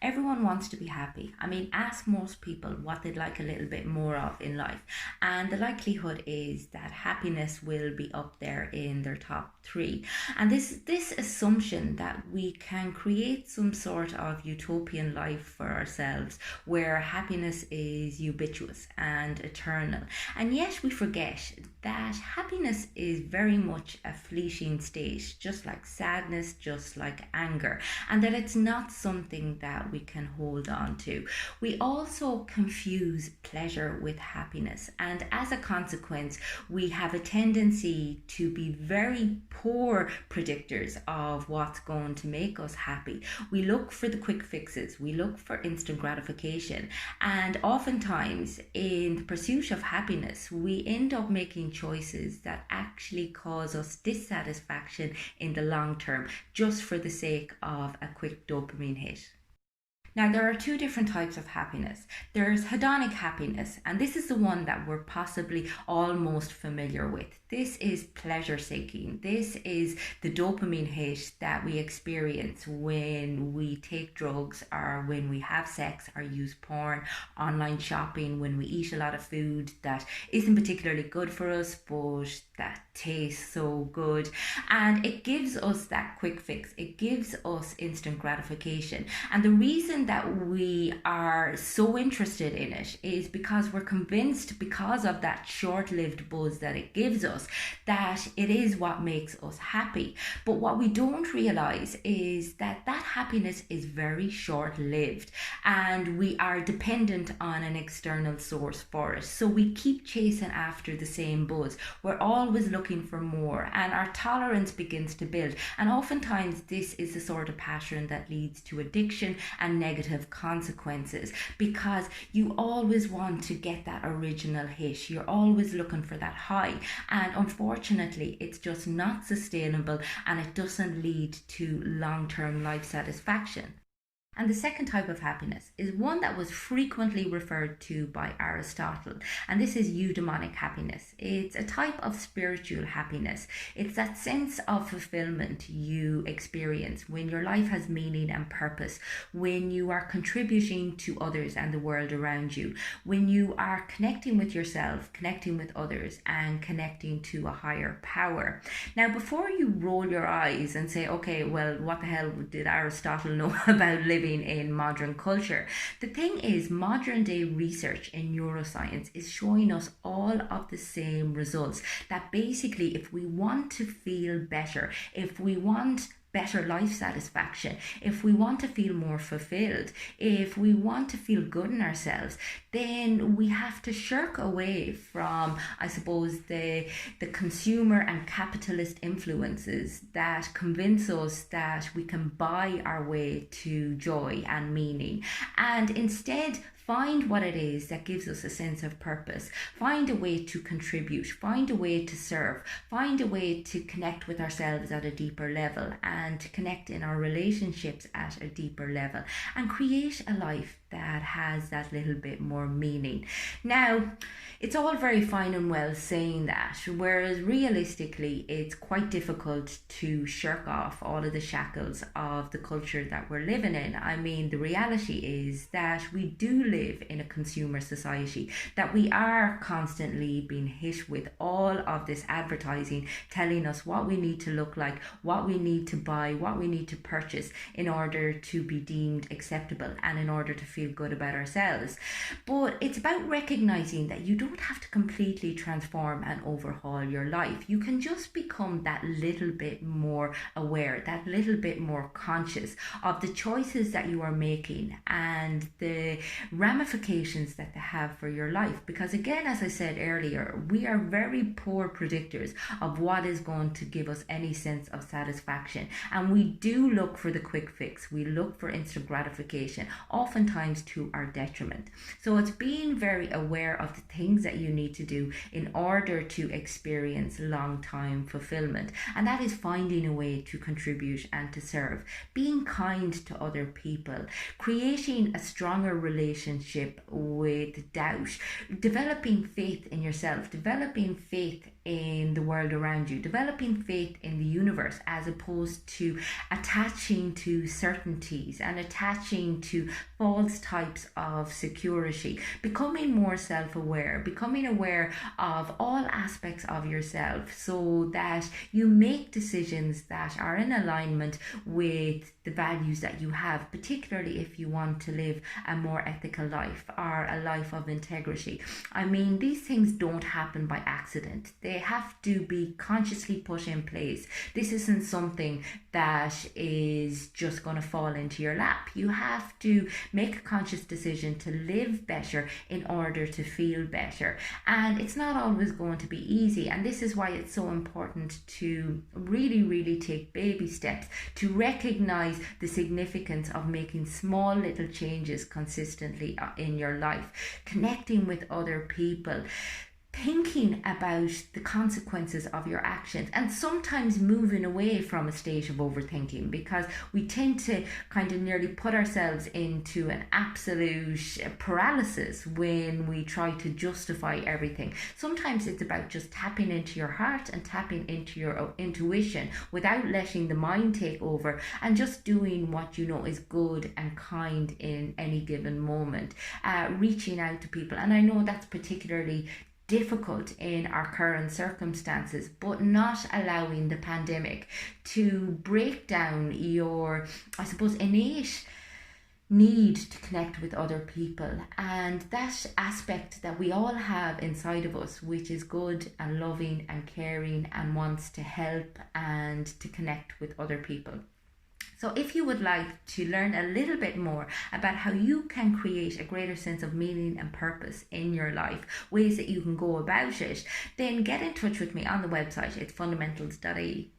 Everyone wants to be happy. I mean, ask most people what they'd like a little bit more of in life, and the likelihood is that happiness will be up there in their top three. And this assumption that we can create some sort of utopian life for ourselves where happiness is ubiquitous and eternal. And yet we forget that happiness is very much a fleeting state, just like sadness, just like anger, and that it's not something that we can hold on to. We also confuse pleasure with happiness, and as a consequence, we have a tendency to be very poor predictors of what's going to make us happy. We look for the quick fixes, we look for instant gratification, and oftentimes, in the pursuit of happiness, we end up making choices that actually cause us dissatisfaction in the long term just for the sake of a quick dopamine hit. Now, there are two different types of happiness. There's hedonic happiness, and this is the one that we're possibly all most familiar with. This is pleasure seeking. This is the dopamine hit that we experience when we take drugs or when we have sex or use porn, online shopping, when we eat a lot of food that isn't particularly good for us, but that tastes so good. And it gives us that quick fix. It gives us instant gratification. And the reason that we are so interested in it is because we're convinced, because of that short-lived buzz that it gives us, that it is what makes us happy. But what we don't realize is that that happiness is very short-lived, and we are dependent on an external source for it. So we keep chasing after the same buzz. We're always looking for more, and our tolerance begins to build. And oftentimes this is the sort of pattern that leads to addiction and negative consequences, because you always want to get that original hit. You're always looking for that high, and unfortunately it's just not sustainable, and it doesn't lead to long-term life satisfaction. And the second type of happiness is one that was frequently referred to by Aristotle, and this is eudaimonic happiness. It's a type of spiritual happiness. It's that sense of fulfillment you experience when your life has meaning and purpose, when you are contributing to others and the world around you, when you are connecting with yourself, connecting with others, and connecting to a higher power. Now, before you roll your eyes and say, okay, well, what the hell did Aristotle know about living in modern culture? The thing is, modern day research in neuroscience is showing us all of the same results, that basically if we want to feel better, if we want better life satisfaction, if we want to feel more fulfilled, if we want to feel good in ourselves, then we have to shirk away from, I suppose, the consumer and capitalist influences that convince us that we can buy our way to joy and meaning, and instead find what it is that gives us a sense of purpose. Find a way to contribute, find a way to serve, find a way to connect with ourselves at a deeper level, and to connect in our relationships at a deeper level, and create a life that has that little bit more meaning. Now, it's all very fine and well saying that, whereas realistically it's quite difficult to shirk off all of the shackles of the culture that we're living in. I mean, the reality is that we do live in a consumer society, that we are constantly being hit with all of this advertising telling us what we need to look like, what we need to buy, what we need to purchase in order to be deemed acceptable and in order to feel good about ourselves. But it's about recognizing that you don't have to completely transform and overhaul your life. You can just become that little bit more aware, that little bit more conscious of the choices that you are making and the ramifications that they have for your life. Because again, as I said earlier, we are very poor predictors of what is going to give us any sense of satisfaction, and we do look for the quick fix. We look for instant gratification, oftentimes to our detriment. So it's being very aware of the things that you need to do in order to experience long-time fulfillment, and that is finding a way to contribute and to serve, being kind to other people, creating a stronger relationship with doubt, developing faith in yourself, developing faith in the world around you, developing faith in the universe, as opposed to attaching to certainties and attaching to false types of security, becoming more self-aware, becoming aware of all aspects of yourself so that you make decisions that are in alignment with the values that you have, particularly if you want to live a more ethical life or a life of integrity. I mean, these things don't happen by accident. They have to be consciously put in place. This isn't something that is just going to fall into your lap. You have to make a conscious decision to live better in order to feel better. And it's not always going to be easy. And this is why it's so important to really, really take baby steps to recognize the significance of making small little changes consistently in your life, connecting with other people, thinking about the consequences of your actions, and sometimes moving away from a state of overthinking, because we tend to kind of nearly put ourselves into an absolute paralysis when we try to justify everything. Sometimes it's about just tapping into your heart and tapping into your intuition without letting the mind take over, and just doing what you know is good and kind in any given moment, reaching out to people. And I know that's particularly difficult in our current circumstances, but not allowing the pandemic to break down your, I suppose, innate need to connect with other people, and that aspect that we all have inside of us, which is good and loving and caring and wants to help and to connect with other people. So if you would like to learn a little bit more about how you can create a greater sense of meaning and purpose in your life, ways that you can go about it, then get in touch with me on the website. It's fundamentals.ie.